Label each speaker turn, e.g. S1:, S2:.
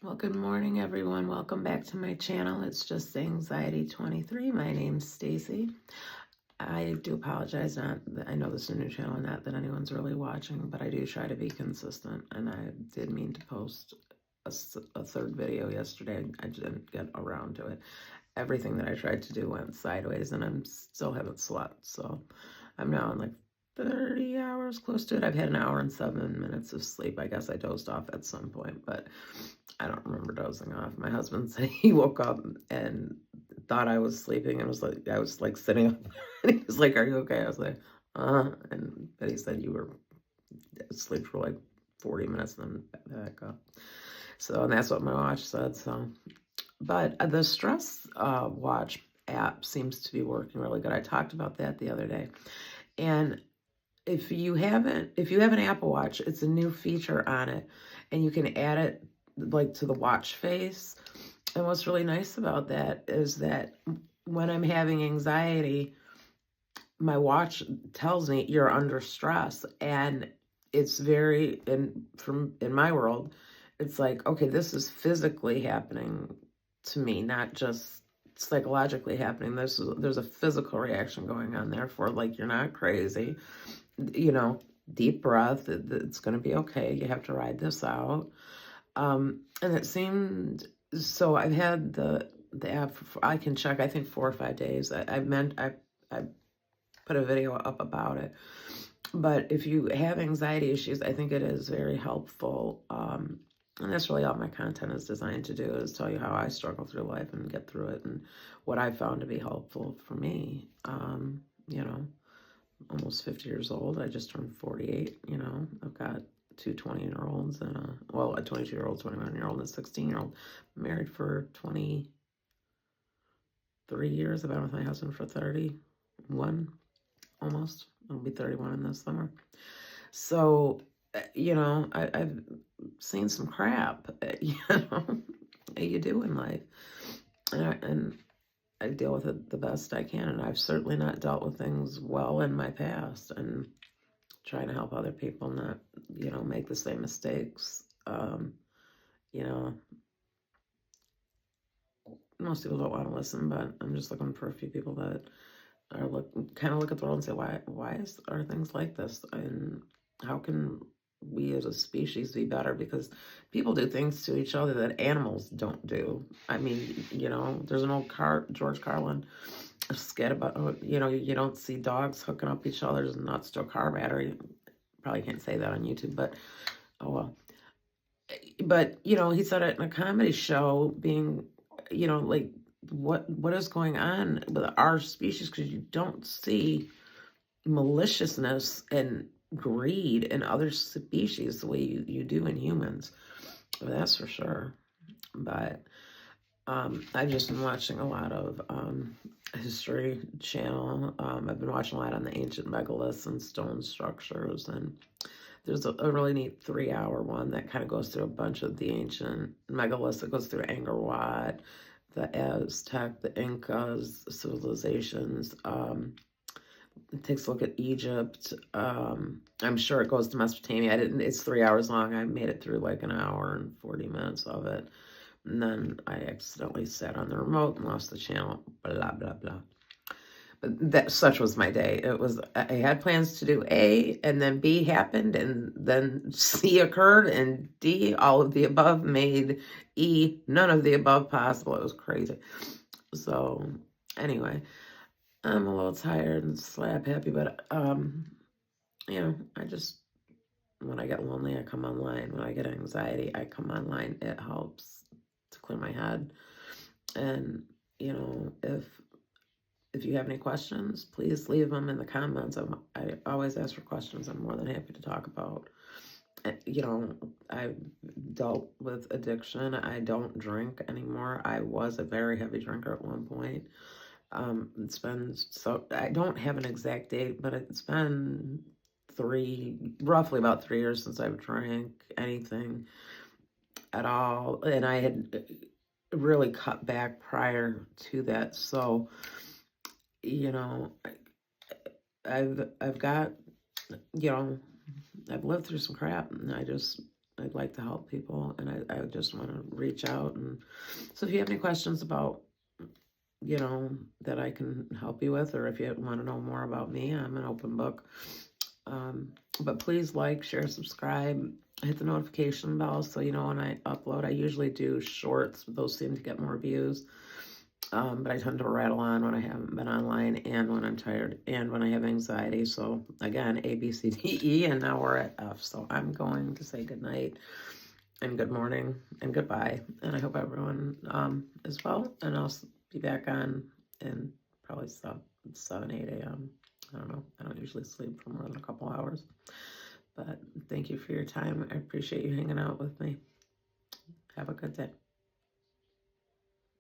S1: Well, good morning, everyone. Welcome back to my channel. It's just Anxiety 23. My name's Stacy. I do apologize. I know this is a new channel, not that anyone's really watching, but I do try to be consistent. And I did mean to post a third video yesterday. I didn't get around to it. Everything that I tried to do went sideways, and I'm still haven't slept. So I'm now in like 30 hours, close to it. I've had an hour and 7 minutes of sleep. I guess I dozed off at some point, but I don't remember dozing off. My husband said he woke up and thought I was sleeping and was like, I was like sitting up and he was like, "Are you okay?" I was like, and but he said you were asleep for like 40 minutes and then back up. So, and that's what my watch said. So, but the stress watch app seems to be working really good. I talked about that the other day. And if you have an Apple Watch, it's a new feature on it, and you can add it like to the watch face. And what's really nice about that is that when I'm having anxiety, my watch tells me you're under stress, and it's very in my world, it's like, okay, this is physically happening to me, not just psychologically happening. There's a physical reaction going on. Therefore, like, you're not crazy, deep breath. It's going to be okay. You have to ride this out. And it seemed, so I've had the app I can check, I think 4 or 5 days. I put a video up about it. But if you have anxiety issues, I think it is very helpful. And that's really all my content is designed to do, is tell you how I struggle through life and get through it, and what I found to be helpful for me. You know, almost 50 years old. I just turned 48. I've got two 20-year-olds and a 22-year-old, 21-year-old, and a 16-year-old. Married for 23 years. I've been with my husband for 31, almost. I'll be 31 in this summer. So, I've seen some crap, you do in life. And I deal with it the best I can, and I've certainly not dealt with things well in my past, and trying to help other people not, make the same mistakes. You know, most people don't want to listen, but I'm just looking for a few people that are kind of look at the world and say, why are things like this, and how can we as a species be better? Because people do things to each other that animals don't do. I mean, there's an old George Carlin skit about, you don't see dogs hooking up each other's nuts to a car battery. Probably can't say that on YouTube, but oh well. But he said it in a comedy show, being, like, what is going on with our species, because you don't see maliciousness and greed in other species the way you do in humans. Well, that's for sure. But I've just been watching a lot of History Channel. I've been watching a lot on the ancient megaliths and stone structures, and there's a really neat 3-hour one that kind of goes through a bunch of the ancient megaliths. It goes through Angkor Wat, the Aztec, the Incas civilizations. It takes a look at Egypt. I'm sure it goes to Mesopotamia. It's 3 hours long. I made it through like an hour and 40 minutes of it. And then I accidentally sat on the remote and lost the channel, blah, blah, blah. But such was my day. I had plans to do A, and then B happened, and then C occurred, and D, all of the above, made E, none of the above possible. It was crazy. So anyway, I'm a little tired and slap happy, but I just, when I get lonely, I come online. When I get anxiety, I come online. It helps to clear my head. And if you have any questions, please leave them in the comments. I always ask for questions. I'm more than happy to talk about. I've dealt with addiction. I don't drink anymore. I was a very heavy drinker at one point. It's been, so I don't have an exact date, but it's been roughly about 3 years since I've drank anything at all. And I had really cut back prior to that. So, I've got, I've lived through some crap, and I just I'd like to help people, and I just want to reach out. And so if you have any questions about, you know, that I can help you with, or if you want to know more about me, I'm an open book. But please like, share, subscribe, hit the notification bell so you know when I upload. I usually do shorts, those seem to get more views. But I tend to rattle on when I haven't been online, and when I'm tired, and when I have anxiety. So again, A, B, C, D, E, and now we're at F. So I'm going to say good night and good morning and goodbye. And I hope everyone is well. And I'll be back on in probably 7, 8 a.m. I don't know. I don't usually sleep for more than a couple hours. But thank you for your time. I appreciate you hanging out with me. Have a good day.